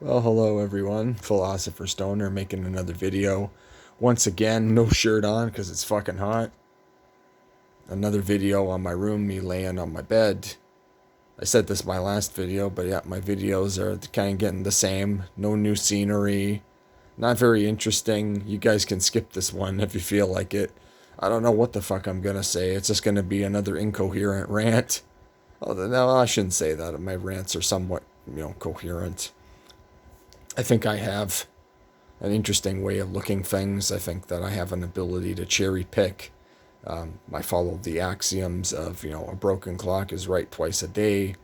Well, hello everyone. Philosopher Stoner making another video. Once again, no shirt on because it's fucking hot. Another video on my room, me laying on my bed. I said this in my last video, but yeah, my videos are kind of getting the same. No new scenery. Not very interesting. You guys can skip this one if you feel like it. I don't know what the fuck I'm gonna say. It's just gonna be another incoherent rant. Oh, no, I shouldn't say that. My rants are somewhat, coherent. I think I have an interesting way of looking things. I think that I have an ability to cherry pick. I follow the axioms of, a broken clock is right twice a day,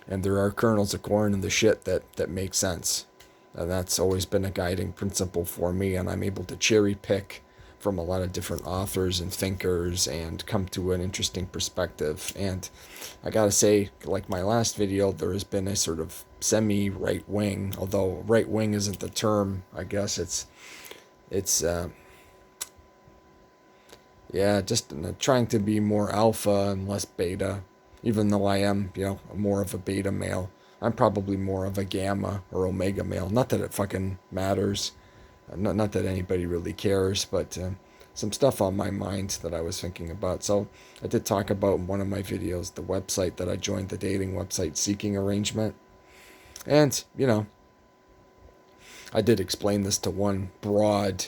and there are kernels of corn in the shit that make sense. And that's always been a guiding principle for me, and I'm able to cherry pick from a lot of different authors and thinkers and come to an interesting perspective. And I gotta say, like my last video, there has been a sort of semi right wing, although right wing isn't the term. I guess it's yeah, just trying to be more alpha and less beta, even though I am, more of a beta male. I'm probably more of a gamma or omega male. Not that it fucking matters. Not that anybody really cares, but some stuff on my mind that I was thinking about. So I did talk about in one of my videos the website that I joined, the dating website Seeking Arrangement. And, I did explain this to one broad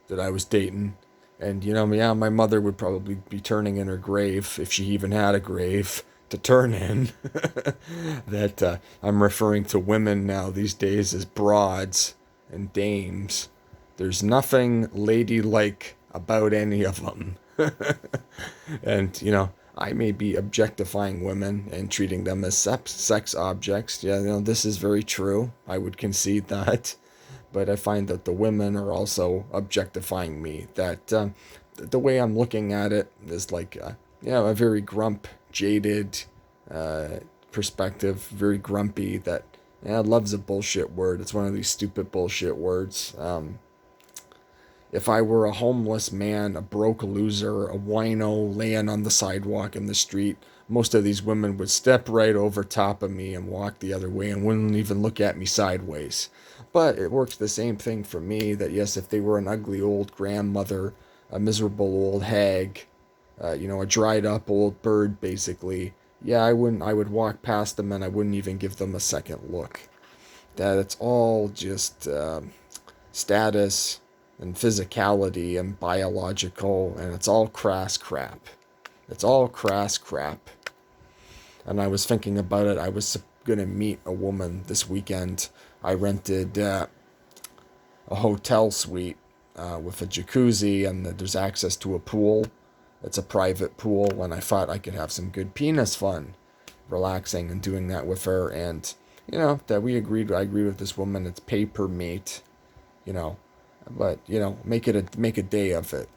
that I was dating. And, yeah, my mother would probably be turning in her grave, if she even had a grave to turn in, that I'm referring to women now these days as broads and dames. There's nothing ladylike about any of them. And, I may be objectifying women and treating them as sex objects. Yeah, this is very true. I would concede that. But I find that the women are also objectifying me. That the way I'm looking at it is like, a very jaded uh, perspective, very grumpy. That love's a bullshit word. It's one of these stupid bullshit words. If I were a homeless man, a broke loser, a wino laying on the sidewalk in the street, most of these women would step right over top of me and walk the other way and wouldn't even look at me sideways. But it works the same thing for me that, yes, if they were an ugly old grandmother, a miserable old hag, a dried up old bird, basically, yeah, I would walk past them and I wouldn't even give them a second look. That it's all just status and physicality and biological, and it's all crass crap. It's all crass crap. And I was thinking about it. I was going to meet a woman this weekend. I rented a hotel suite with a jacuzzi, and there's access to a pool. It's a private pool, and I thought I could have some good penis fun, relaxing and doing that with her. And, that I agreed with this woman. It's pay per meet, you know, but make a day of it,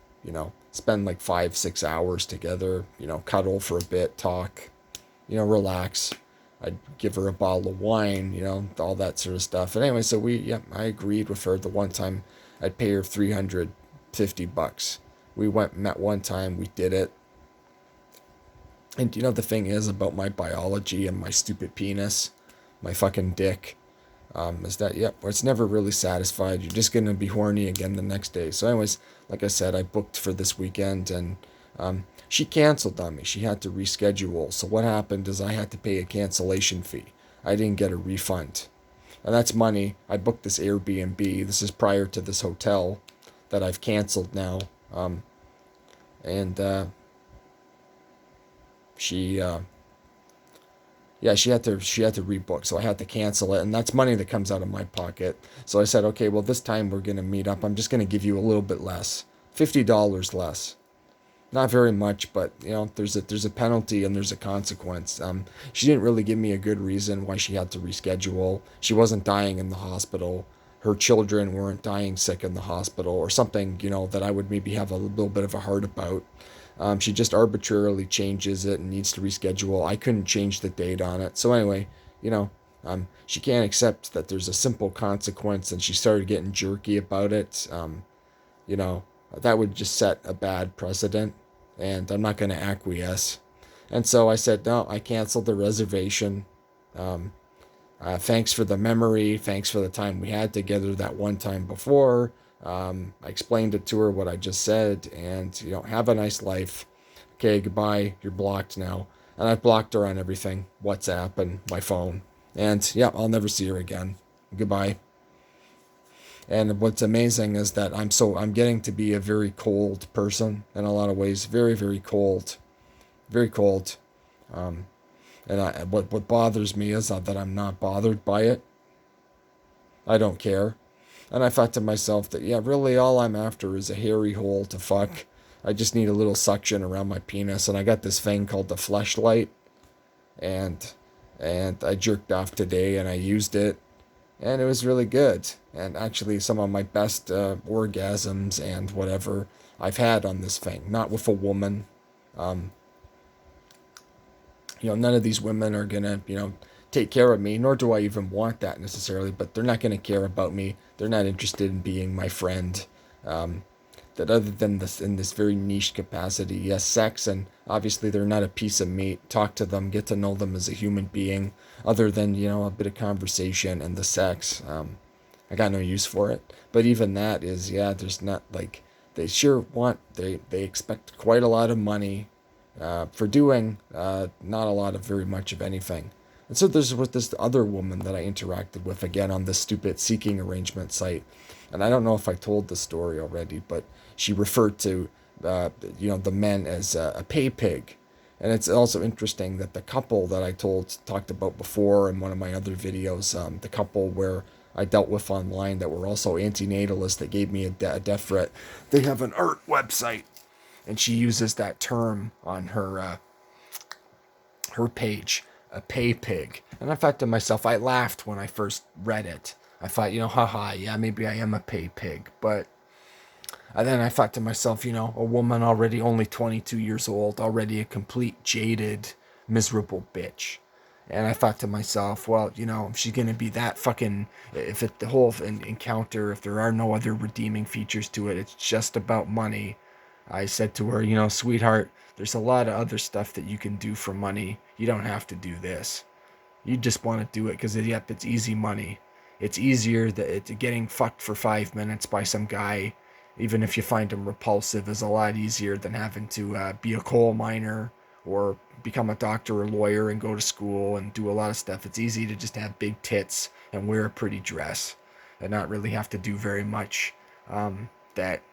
spend like 5-6 hours together, cuddle for a bit, talk, relax. I'd give her a bottle of wine, all that sort of stuff. And anyway, so I agreed with her. The one time I'd pay her $350. We met one time, we did it. And the thing is about my biology and my stupid penis, my fucking dick, is that, it's never really satisfied. You're just going to be horny again the next day. So anyways, like I said, I booked for this weekend, and she canceled on me. She had to reschedule. So what happened is I had to pay a cancellation fee. I didn't get a refund. And that's money. I booked this Airbnb. This is prior to this hotel that I've canceled now. And she she had to rebook, so I had to cancel it, and that's money that comes out of my pocket. So I said, okay, well, this time we're gonna meet up. I'm just gonna give you a little bit less, $50 less. Not very much, but there's a penalty and there's a consequence. She didn't really give me a good reason why she had to reschedule. She wasn't dying in the hospital. Her children weren't dying sick in the hospital or something, that I would maybe have a little bit of a heart about. She just arbitrarily changes it and needs to reschedule. I couldn't change the date on it. So anyway, she can't accept that there's a simple consequence, and she started getting jerky about it. You know, that would just set a bad precedent, and I'm not going to acquiesce. And so I said, no, I canceled the reservation. Um, Thanks for the memory. Thanks for the time we had together that one time before. I explained it to her what I just said, and have a nice life. Okay, goodbye. You're blocked now. And I blocked her on everything, WhatsApp and my phone. And yeah, I'll never see her again. Goodbye. And what's amazing is that I'm getting to be a very cold person in a lot of ways. Very, very cold. Very cold. Um, what bothers me is that I'm not bothered by it. I don't care. And I thought to myself that, yeah, really all I'm after is a hairy hole to fuck. I just need a little suction around my penis. And I got this thing called the fleshlight. And I jerked off today and I used it. And it was really good. And actually some of my best orgasms and whatever I've had on this thing. Not with a woman. Um, none of these women are going to, take care of me, nor do I even want that necessarily, but they're not going to care about me. They're not interested in being my friend. That other than this, in this very niche capacity, yes, sex, and obviously they're not a piece of meat. Talk to them, get to know them as a human being, other than, a bit of conversation and the sex. I got no use for it. But even that is, yeah, there's not like, they expect quite a lot of money for doing not a lot of very much of anything. And so there's with this other woman that I interacted with again on this stupid seeking arrangement site. And I don't know if I told the story already, but she referred to, the men as a pay pig. And it's also interesting that the couple that I talked about before in one of my other videos, the couple where I dealt with online that were also antinatalists that gave me a death threat, they have an art website. And she uses that term on her page, a pay pig. And I thought to myself, I laughed when I first read it. I thought, haha, yeah, maybe I am a pay pig. But and then I thought to myself, a woman already only 22 years old, already a complete jaded, miserable bitch. And I thought to myself, well, if she's going to be that fucking, if the whole encounter, if there are no other redeeming features to it, it's just about money. I said to her, sweetheart, there's a lot of other stuff that you can do for money. You don't have to do this. You just want to do it because, yep, it's easy money. It's easier that it's getting fucked for 5 minutes by some guy, even if you find him repulsive, is a lot easier than having to be a coal miner or become a doctor or lawyer and go to school and do a lot of stuff. It's easy to just have big tits and wear a pretty dress and not really have to do very much. That,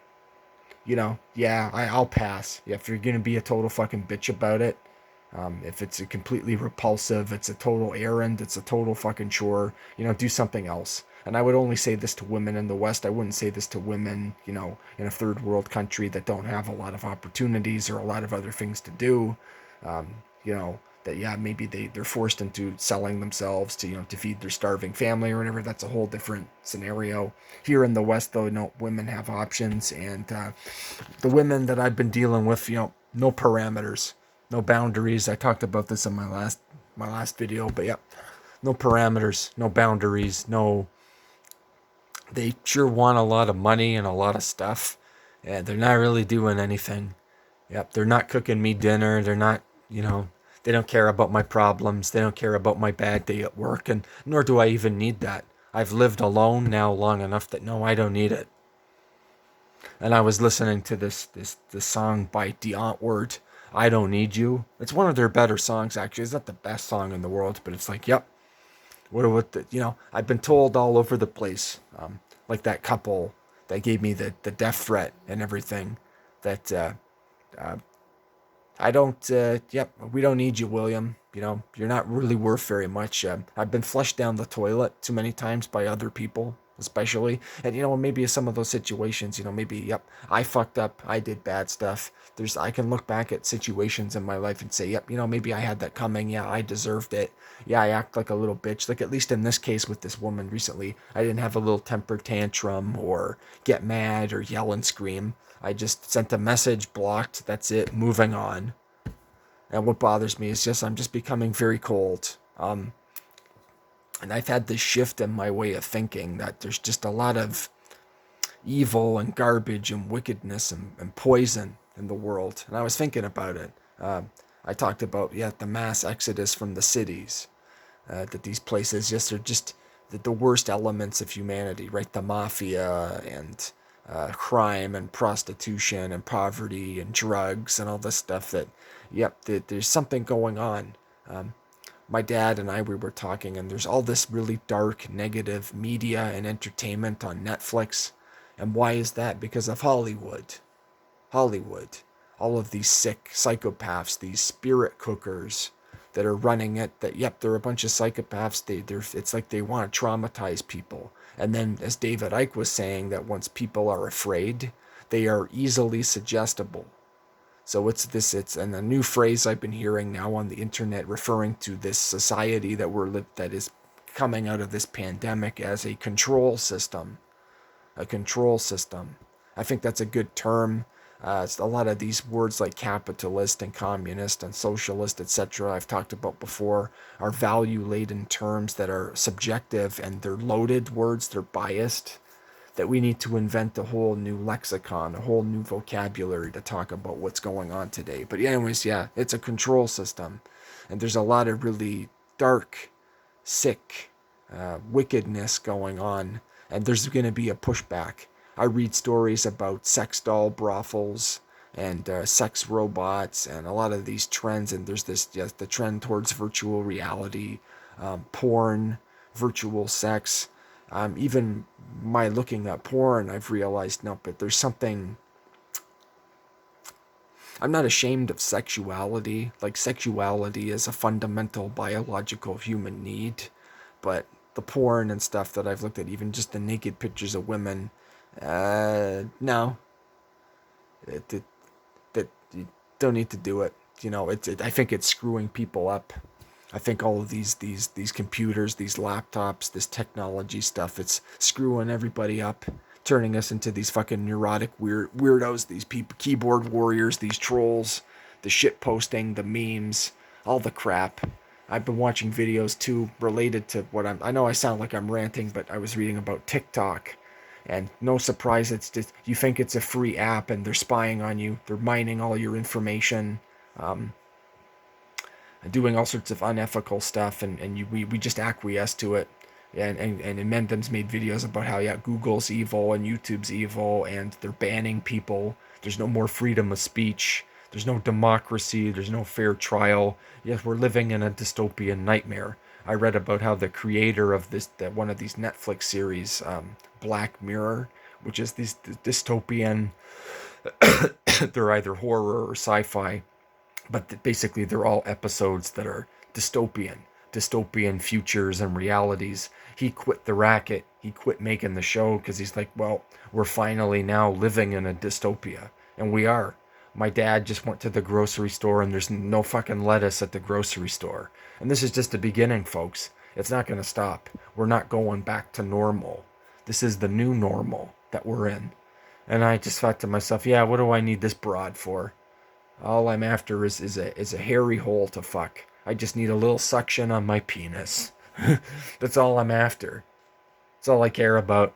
yeah, I'll pass. Yeah, if you're going to be a total fucking bitch about it, if it's a completely repulsive, it's a total errand, it's a total fucking chore, do something else. And I would only say this to women in the West. I wouldn't say this to women, in a third world country that don't have a lot of opportunities or a lot of other things to do. That, yeah, maybe they're forced into selling themselves to, to feed their starving family or whatever. That's a whole different scenario. Here in the West, though, no, women have options. And the women that I've been dealing with, no parameters. No boundaries. I talked about this in my last video, but yeah, no parameters, no boundaries, no. They sure want a lot of money and a lot of stuff, and they're not really doing anything. Yep, they're not cooking me dinner. They're not, they don't care about my problems. They don't care about my bad day at work, and nor do I even need that. I've lived alone now long enough that no, I don't need it. And I was listening to this song by Word, I Don't Need You. It's one of their better songs, actually. It's not the best song in the world, but it's like, yep. I've been told all over the place, like that couple that gave me the death threat and everything, that I don't, we don't need you, William. You're not really worth very much. I've been flushed down the toilet too many times by other people, especially. And, maybe some of those situations, maybe, yep, I fucked up. I did bad stuff. I can look back at situations in my life and say, yep, maybe I had that coming. Yeah, I deserved it. Yeah, I act like a little bitch. Like, at least in this case with this woman recently, I didn't have a little temper tantrum or get mad or yell and scream. I just sent a message, blocked, that's it, moving on. And what bothers me is I'm just becoming very cold. And I've had this shift in my way of thinking that there's just a lot of evil and garbage and wickedness and poison in the world. And I was thinking about it. I talked about, the mass exodus from the cities. that these places just are just the worst elements of humanity, right? The mafia and crime and prostitution and poverty and drugs and all this stuff that, yep, there's something going on. My dad and I, we were talking, and there's all this really dark, negative media and entertainment on Netflix. And why is that? Because of Hollywood. Hollywood. All of these sick psychopaths, these spirit cookers that are running it, that, yep, they're a bunch of psychopaths. It's like they want to traumatize people. And then, as David Icke was saying, that once people are afraid, they are easily suggestible. So it's and a new phrase I've been hearing now on the internet referring to this society that is coming out of this pandemic as a control system. A control system. I think that's a good term. It's a lot of these words like capitalist and communist and socialist, etc. I've talked about before are value-laden terms that are subjective, and they're loaded words. They're biased. That we need to invent a whole new lexicon, a whole new vocabulary to talk about what's going on today. But anyways, yeah, it's a control system. And there's a lot of really dark, sick wickedness going on. And there's going to be a pushback. I read stories about sex doll brothels and sex robots and a lot of these trends. And there's the trend towards virtual reality, porn, virtual sex. Even my looking at porn, I've realized, no, but there's something. I'm not ashamed of sexuality. Like, sexuality is a fundamental biological human need. But the porn and stuff that I've looked at, even just the naked pictures of women, no. That you don't need to do it. You know, I think it's screwing people up. I think all of these computers, these laptops, this technology stuff, it's screwing everybody up, turning us into these fucking neurotic weirdos, these keyboard warriors, these trolls, the shit posting, the memes, all the crap. I've been watching videos too related to I know I sound like I'm ranting, but I was reading about TikTok. And no surprise, it's just, you think it's a free app and they're spying on you. They're mining all your information. Doing all sorts of unethical stuff, and we just acquiesce to it. And Mendham's made videos about how, yeah, Google's evil and YouTube's evil, and they're banning people. There's no more freedom of speech. There's no democracy. There's no fair trial. Yes, we're living in a dystopian nightmare. I read about how the creator of one of these Netflix series, Black Mirror, which is these dystopian, they're either horror or sci-fi, but basically they're all episodes that are dystopian futures and realities. He quit the racket. He quit making the show because he's like, well, we're finally now living in a dystopia. And we are. My dad just went to the grocery store and there's no fucking lettuce at the grocery store. And this is just the beginning, folks. It's not going to stop. We're not going back to normal. This is the new normal that we're in. And I just thought to myself, yeah, what do I need this broad for? All I'm after is a hairy hole to fuck. I just need a little suction on my penis. That's all I'm after. That's all I care about.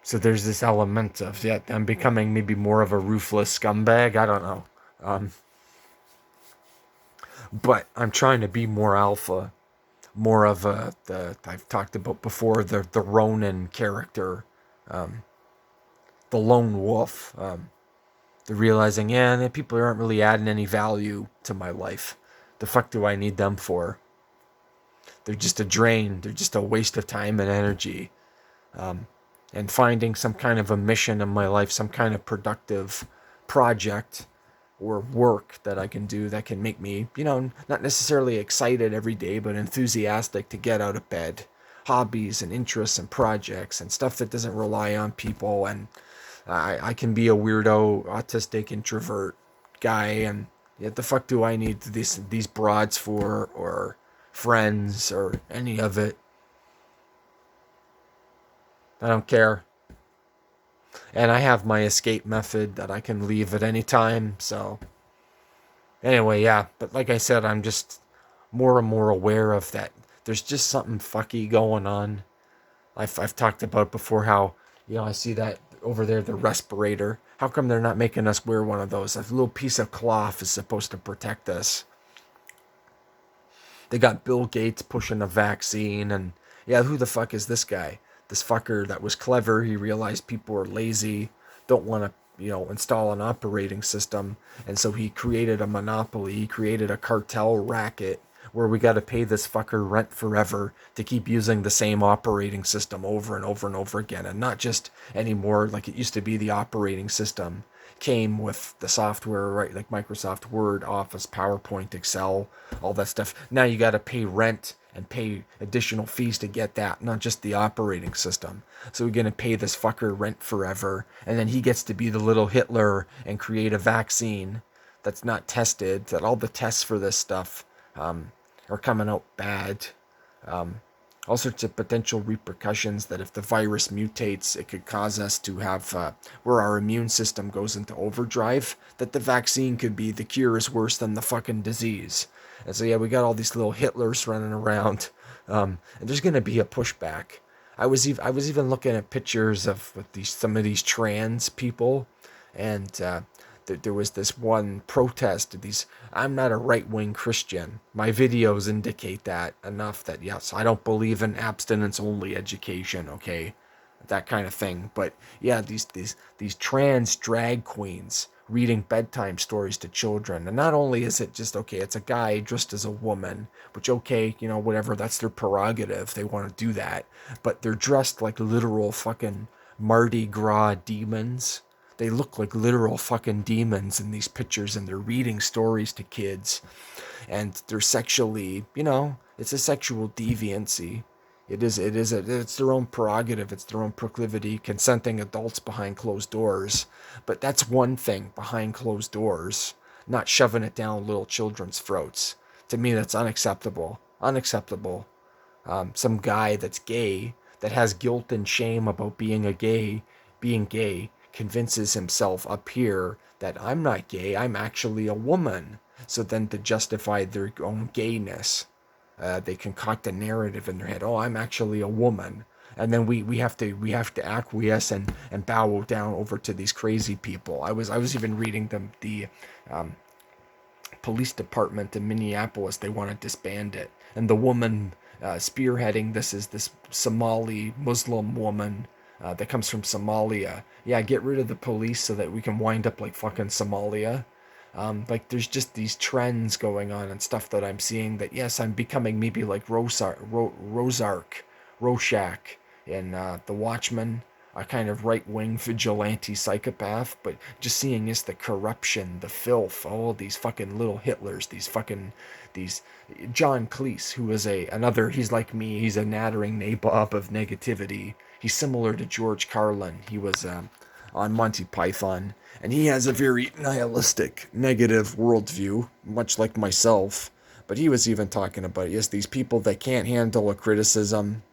So there's this element of, yeah, I'm becoming maybe more of a ruthless scumbag. I don't know. But I'm trying to be more alpha. More of I've talked about before, the Ronin character. The lone wolf. The realizing, yeah, people aren't really adding any value to my life. The fuck do I need them for? They're just a drain. They're just a waste of time and energy. And finding some kind of a mission in my life, some kind of productive project or work that I can do that can make me, not necessarily excited every day, but enthusiastic to get out of bed. Hobbies and interests and projects and stuff that doesn't rely on people. And I can be a weirdo, autistic, introvert guy, and yet the fuck do I need these broads for, or friends, or any of it? I don't care. And I have my escape method that I can leave at any time, so. Anyway, yeah, but like I said, I'm just more and more aware of that. There's just something fucky going on. I've talked about before how, I see that over there, the respirator. How come they're not making us wear one of those? A little piece of cloth is supposed to protect us. They got Bill Gates pushing a vaccine, and yeah, who the fuck is this guy? This fucker that was clever. He realized people are lazy, don't want to, install an operating system, and so he created a monopoly. He created a cartel racket where we got to pay this fucker rent forever to keep using the same operating system over and over and over again, and not just anymore like it used to be. The operating system came with the software, right? Like Microsoft Word, Office, PowerPoint, Excel, all that stuff. Now you got to pay rent and pay additional fees to get that, not just the operating system. So we're going to pay this fucker rent forever, and then he gets to be the little Hitler and create a vaccine that's not tested, that all the tests for this stuff are coming out bad. All sorts of potential repercussions that if the virus mutates, it could cause us to have where our immune system goes into overdrive, that the vaccine could be the cure is worse than the fucking disease. And so, yeah, we got all these little Hitlers running around, and there's going to be a pushback. I was even looking at pictures of some of these trans people, and there was this one protest. I'm not a right-wing Christian. My videos indicate that enough that, yes, I don't believe in abstinence-only education, okay? That kind of thing. But, yeah, these trans drag queens reading bedtime stories to children. And not only is it just, okay, it's a guy dressed as a woman, which, okay, whatever, that's their prerogative. They want to do that. But they're dressed like literal fucking Mardi Gras demons. They look like literal fucking demons in these pictures, and they're reading stories to kids. And they're sexually, it's a sexual deviancy. It's their own prerogative. It's their own proclivity, consenting adults behind closed doors. But that's one thing, behind closed doors, not shoving it down little children's throats. To me, that's unacceptable. Unacceptable. Some guy that's gay, that has guilt and shame about being gay, convinces himself up here that I'm not gay, I'm actually a woman. So then to justify their own gayness, they concoct a narrative in their head. Oh, I'm actually a woman. And then we have to acquiesce and bow down over to these crazy people. I was even reading the police department in Minneapolis. They want to disband it, and the woman spearheading this is this Somali Muslim woman that comes from Somalia. Yeah, get rid of the police so that we can wind up like fucking Somalia. Like there's just these trends going on and stuff that I'm seeing that, yes, I'm becoming maybe like Rorschach in The Watchmen, a kind of right-wing vigilante psychopath, but just seeing is the corruption, the filth, all these fucking little Hitlers, these John Cleese, who is he's like me, he's a nattering nabob of negativity. He's similar to George Carlin. He was on Monty Python, and he has a very nihilistic, negative worldview, much like myself. But he was even talking about, yes, these people that can't handle a criticism,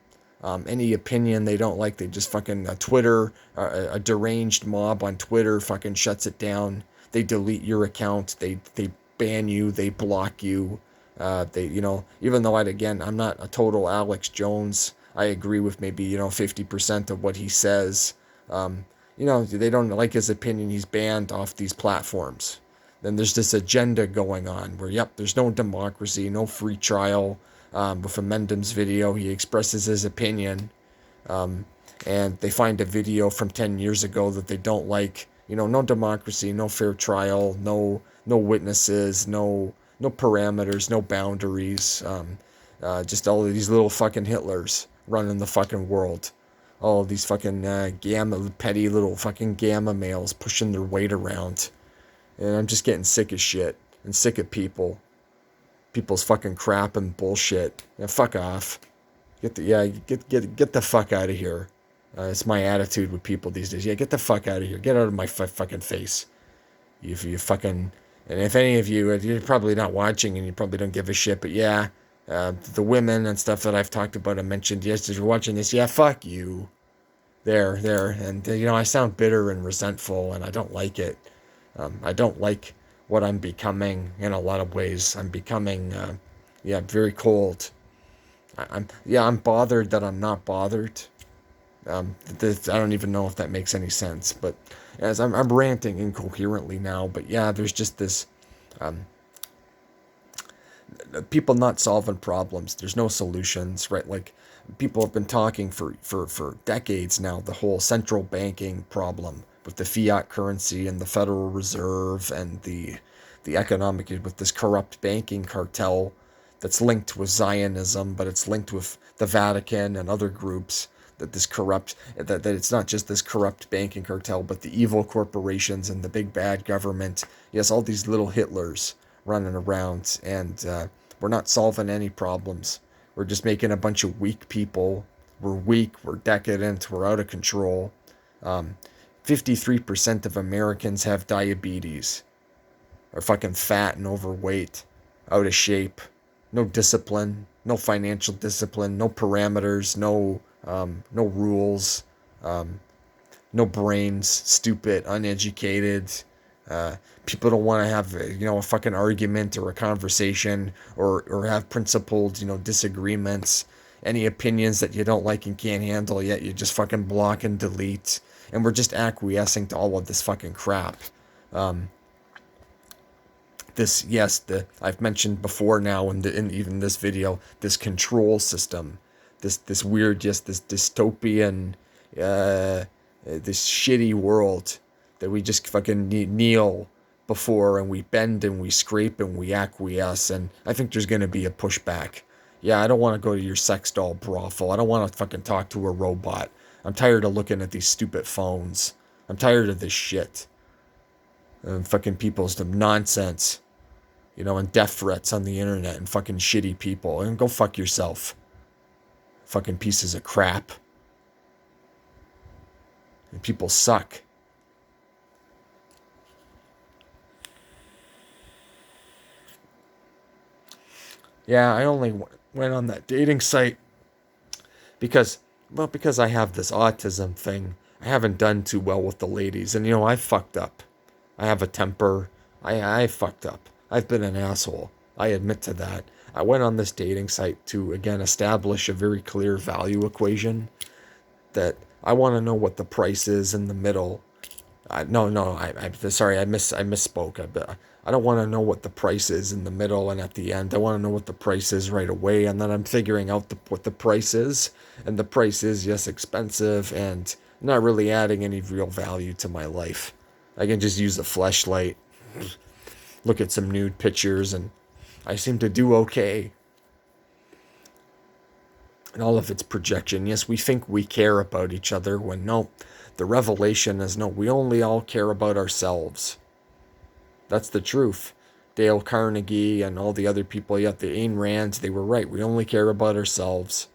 any opinion they don't like, they just fucking Twitter, a deranged mob on Twitter fucking shuts it down. They delete your account. They ban you. They block you. Even though I'm not a total Alex Jones. I agree with maybe 50% of what he says. They don't like his opinion. He's banned off these platforms. Then there's this agenda going on where, there's no democracy, no free trial. With a Mendham's video, he expresses his opinion, and they find a video from 10 years ago that they don't like. No democracy, no fair trial, no witnesses, no parameters, no boundaries. Just all of these little fucking Hitlers running the fucking world. All of these fucking petty little fucking gamma males pushing their weight around. And I'm just getting sick of shit and sick of people's fucking crap and bullshit. Yeah, fuck off. Get the fuck out of here. It's my attitude with people these days. Yeah, get the fuck out of here. Get out of my fucking face. You fucking... And if any of you're probably not watching and you probably don't give a shit, but yeah, the women and stuff that I've talked about and mentioned, yes, if you're watching this, yeah, fuck you. There. And, I sound bitter and resentful, and I don't like it. I don't like what I'm becoming in a lot of ways. I'm becoming, very cold. I'm bothered that I'm not bothered. I don't even know if that makes any sense, but as I'm ranting incoherently now, but yeah, there's just this people not solving problems. There's no solutions, right? Like people have been talking for decades now, the whole central banking problem with the fiat currency and the Federal Reserve and the economic with this corrupt banking cartel that's linked with Zionism, but it's linked with the Vatican and other groups that this corrupt that it's not just this corrupt banking cartel, but the evil corporations and the big bad government. Yes, all these little Hitlers running around, and we're not solving any problems. We're just making a bunch of weak people. We're weak. We're decadent. We're out of control. 53% of Americans have diabetes, are fucking fat and overweight, out of shape, no discipline, no financial discipline, no parameters, no rules, no brains, stupid, uneducated. People don't want to have a fucking argument or a conversation or have principled disagreements. Any opinions that you don't like and can't handle, yet you just fucking block and delete. And we're just acquiescing to all of this fucking crap. I've mentioned before now in even this video, this control system, this weird, just this dystopian, this shitty world that we just fucking kneel before, and we bend and we scrape and we acquiesce. And I think there's gonna be a pushback. Yeah, I don't want to go to your sex doll brothel. I don't want to fucking talk to a robot. I'm tired of looking at these stupid phones. I'm tired of this shit. And fucking people's nonsense. And death threats on the internet and fucking shitty people. And go fuck yourself. Fucking pieces of crap. And people suck. Yeah, I only went on that dating site because I have this autism thing. I haven't done too well with the ladies. And, I fucked up. I have a temper. I fucked up. I've been an asshole. I admit to that. I went on this dating site to, again, establish a very clear value equation that I want to know what the price is in the middle. I'm sorry, I misspoke. I don't want to know what the price is in the middle and at the end. I want to know what the price is right away, and then I'm figuring out what the price is. And the price is, yes, expensive and not really adding any real value to my life. I can just use a fleshlight, look at some nude pictures, and I seem to do okay. And all of its projection. Yes, we think we care about each other when no, the revelation is no, we only all care about ourselves. That's the truth. Dale Carnegie and all the other people, yet the Ayn Rand, they were right. We only care about ourselves.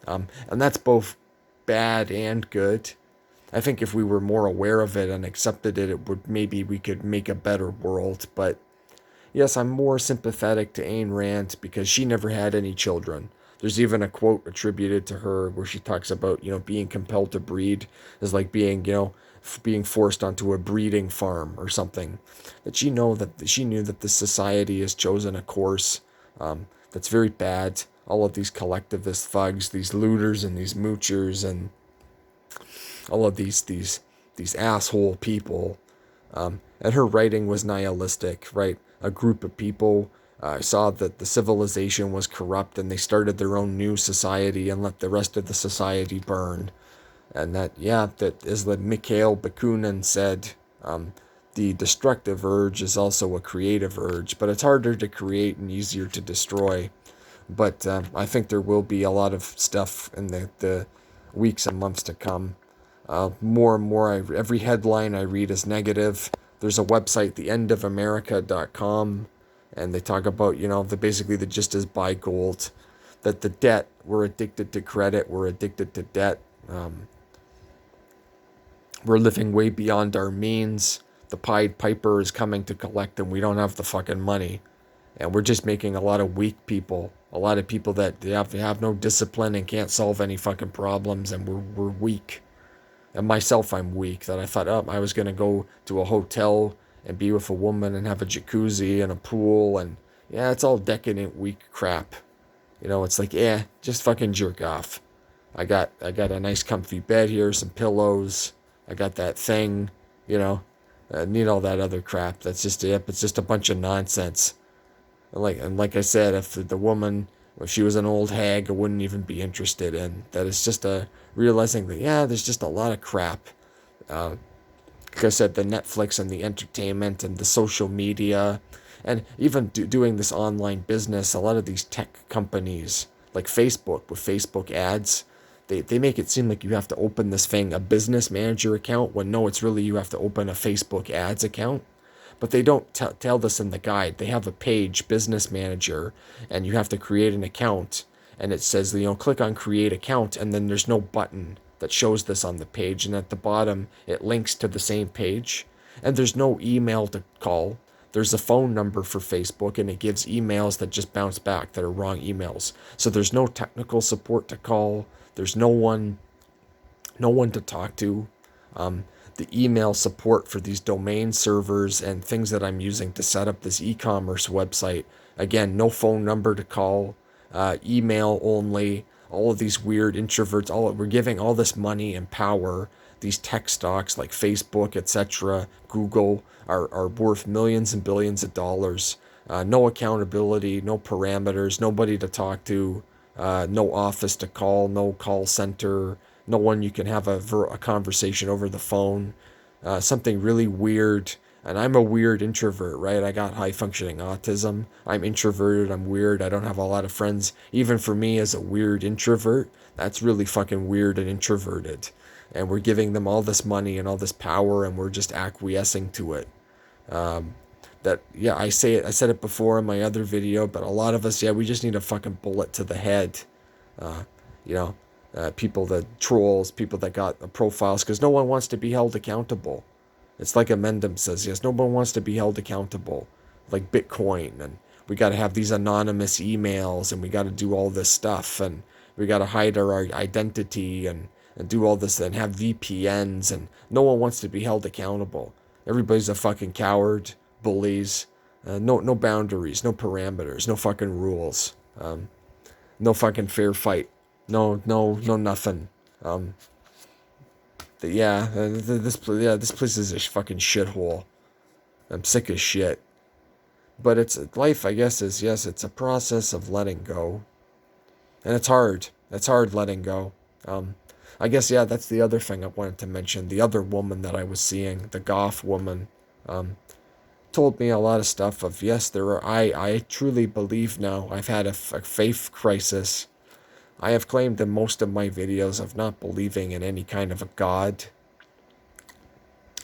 And that's both bad and good. I think if we were more aware of it and accepted it, maybe we could make a better world. But yes, I'm more sympathetic to Ayn Rand because she never had any children. There's even a quote attributed to her where she talks about, being compelled to breed is like being, being forced onto a breeding farm or something. That she knew that this society has chosen a course that's very bad. All of these collectivist thugs, these looters and these moochers and all of these asshole people. And her writing was nihilistic, right? A group of people saw that the civilization was corrupt and they started their own new society and let the rest of the society burn. And that as Mikhail Bakunin said, the destructive urge is also a creative urge, but it's harder to create and easier to destroy. But I think there will be a lot of stuff in the weeks and months to come. More and more, every headline I read is negative. There's a website, theendofamerica.com, and they talk about, the gist is buy gold. That the debt, we're addicted to credit, we're addicted to debt. We're living way beyond our means. The Pied Piper is coming to collect, and we don't have the fucking money. And we're just making a lot of weak people, a lot of people that they have no discipline and can't solve any fucking problems, and we're weak. And myself, I'm weak, that I thought, I was going to go to a hotel and be with a woman and have a jacuzzi and a pool, and yeah, it's all decadent, weak crap. It's like, just fucking jerk off. I got a nice comfy bed here, some pillows. I got that thing, you know. I need all that other crap. That's just yep. It's just a bunch of nonsense. And like I said, if the woman, if she was an old hag, I wouldn't even be interested in. That is just a realizing that yeah, there's just a lot of crap. Uh, like I said, the Netflix and the entertainment and the social media, and even doing this online business. A lot of these tech companies, like Facebook, with Facebook ads, they make it seem like you have to open this thing, a business manager account, when no, it's really you have to open a Facebook ads account. But they don't tell this in the guide. They have a page, business manager, and you have to create an account. And it says, click on create account, and then there's no button that shows this on the page. And at the bottom, it links to the same page. And there's no email to call. There's a phone number for Facebook, and it gives emails that just bounce back that are wrong emails. So there's no technical support to call. There's no one to talk to. The email support for these domain servers and things that I'm using to set up this e-commerce website. Again, no phone number to call, email only. All of these weird introverts. We're giving all this money and power. These tech stocks like Facebook, etc., Google are worth millions and billions of dollars. No accountability, no parameters, nobody to talk to, no office to call, no call center, no one you can have a conversation over the phone. Something really weird. And I'm a weird introvert, right? I got high functioning autism. I'm introverted. I'm weird. I don't have a lot of friends. Even for me as a weird introvert, that's really fucking weird and introverted. And we're giving them all this money and all this power, and we're just acquiescing to it. That yeah, I said it before in my other video, but a lot of us, yeah, we just need a fucking bullet to the head. Uh, you know, people that trolls, people that got profiles, because no one wants to be held accountable. It's like Amendum says, yes, no one wants to be held accountable, like Bitcoin, and we got to have these anonymous emails, and we got to do all this stuff, and we got to hide our identity, and do all this, and have VPNs, and no one wants to be held accountable. Everybody's a fucking coward, bullies, no boundaries, no parameters, no fucking rules, no fucking fair fight, no nothing. This place is a fucking shithole. I'm sick as shit. But it's life, I guess, is yes, it's a process of letting go, and it's hard. It's hard letting go. I guess yeah, that's the other thing I wanted to mention. The other woman that I was seeing, the goth woman, told me a lot of stuff of yes, there are. I truly believe now. I've had a faith crisis. I have claimed in most of my videos of not believing in any kind of a God.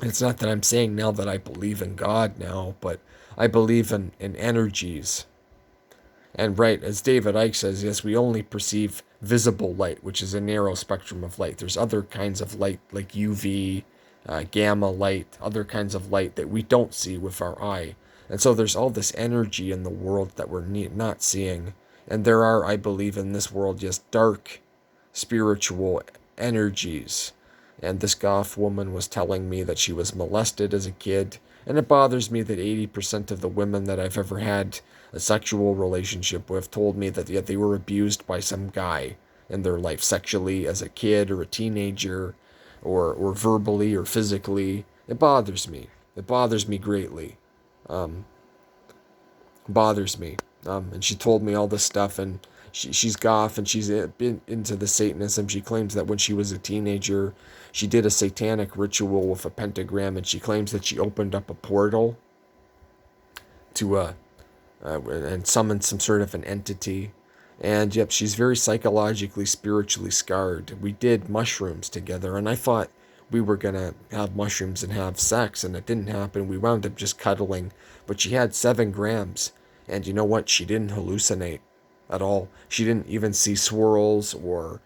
It's not that I'm saying now that I believe in God now, but I believe in energies. And right, as David Icke says, yes, we only perceive visible light, which is a narrow spectrum of light. There's other kinds of light like UV, gamma light, other kinds of light that we don't see with our eye. And so there's all this energy in the world that we're not seeing. And there are, I believe, in this world, just dark spiritual energies. And this goth woman was telling me that she was molested as a kid. And it bothers me that 80% of the women that I've ever had a sexual relationship with told me that they were abused by some guy in their life, sexually as a kid or a teenager, or verbally or physically. It bothers me. It bothers me greatly. Bothers me. And she told me all this stuff, and she's goth, and she's been into the Satanism. She claims that when she was a teenager, she did a satanic ritual with a pentagram, and she claims that she opened up a portal to and summoned some sort of an entity. And yep, she's very psychologically, spiritually scarred. We did mushrooms together, and I thought we were gonna have mushrooms and have sex, and it didn't happen. We wound up just cuddling, but she had 7 grams. And you know what? She didn't hallucinate at all. She didn't even see swirls or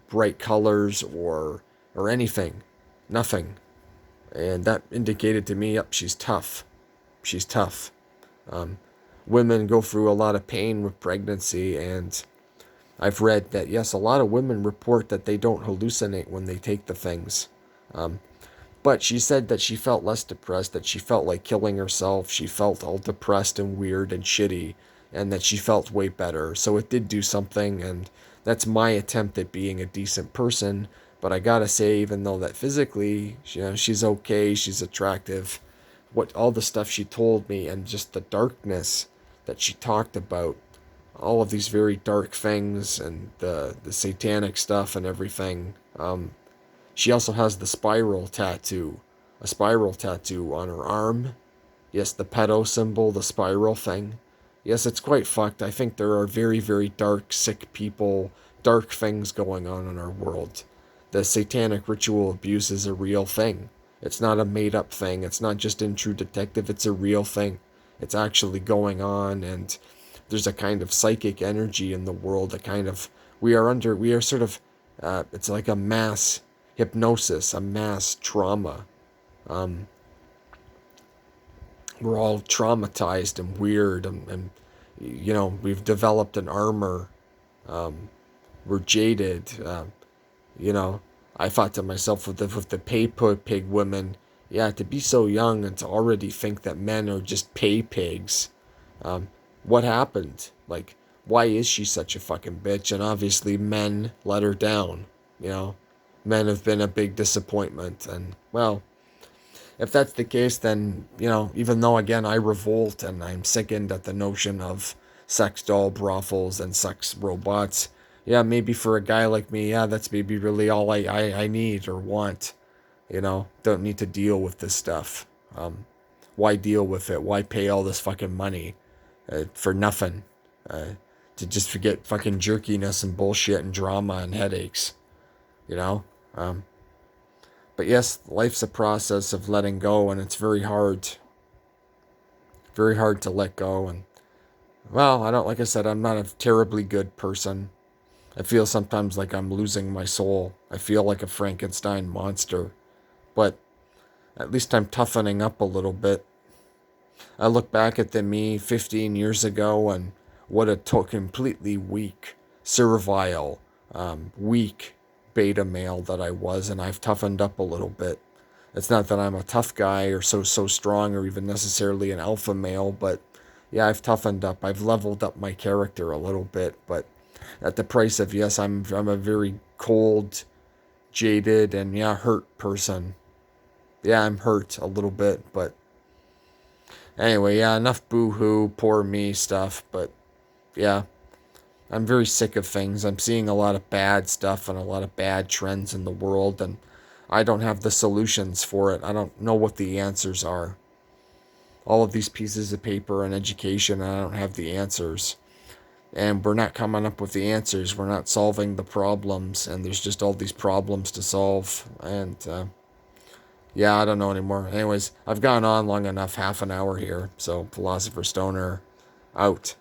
bright colors or anything. Nothing. And that indicated to me, yep, she's tough. She's tough. Women go through a lot of pain with pregnancy, and I've read that, yes, a lot of women report that they don't hallucinate when they take the things. But she said that she felt less depressed, that she felt like killing herself. She felt all depressed and weird and shitty. and that she felt way better. So it did do something, and that's my attempt at being a decent person. But I gotta say, even though that physically, she's okay, she's attractive, what all the stuff she told me and just the darkness that she talked about, all of these very dark things and the satanic stuff and everything. She also has the spiral tattoo, a spiral tattoo on her arm. Yes, the pedo symbol, the spiral thing. Yes, it's quite fucked. I think there are very, very dark, sick people, dark things going on in our world. The satanic ritual abuse is a real thing. It's not a made up thing. It's not just in True Detective. It's a real thing. It's actually going on, and there's a kind of psychic energy in the world. A kind of we are sort of it's like a mass hypnosis, a mass trauma. Um, we're all traumatized and weird, and we've developed an armor. Um, we're jaded. You know, I thought to myself with the pay pig women, yeah, to be so young and to already think that men are just pay pigs. Um, what happened? Like, why is she such a fucking bitch? And obviously, men let her down. You know, men have been a big disappointment. And, well, if that's the case, then, even though, again, I revolt and I'm sickened at the notion of sex doll brothels and sex robots, yeah, maybe for a guy like me, yeah, that's maybe really all I need or want. Don't need to deal with this stuff. Why deal with it? Why pay all this fucking money for nothing? To just forget fucking jerkiness and bullshit and drama and headaches, you know? Um, but yes, life's a process of letting go, and it's very hard to let go. And, well, like I said, I'm not a terribly good person. I feel sometimes like I'm losing my soul. I feel like a Frankenstein monster. But at least I'm toughening up a little bit. I look back at the me 15 years ago and what a completely weak, servile, weak beta male that I was, and I've toughened up a little bit. It's not that I'm a tough guy or so strong or even necessarily an alpha male, but yeah, I've toughened up. I've leveled up my character a little bit, but at the price of, yes, I'm a very cold, jaded, and yeah, hurt person. Yeah, I'm hurt a little bit, but anyway, yeah, enough boo-hoo, poor me stuff, but yeah, I'm very sick of things. I'm seeing a lot of bad stuff and a lot of bad trends in the world, and I don't have the solutions for it. I don't know what the answers are. All of these pieces of paper and education, I don't have the answers. And we're not coming up with the answers. We're not solving the problems, and there's just all these problems to solve. And yeah, I don't know anymore. Anyways, I've gone on long enough, half an hour here. So, Philosopher Stoner, out.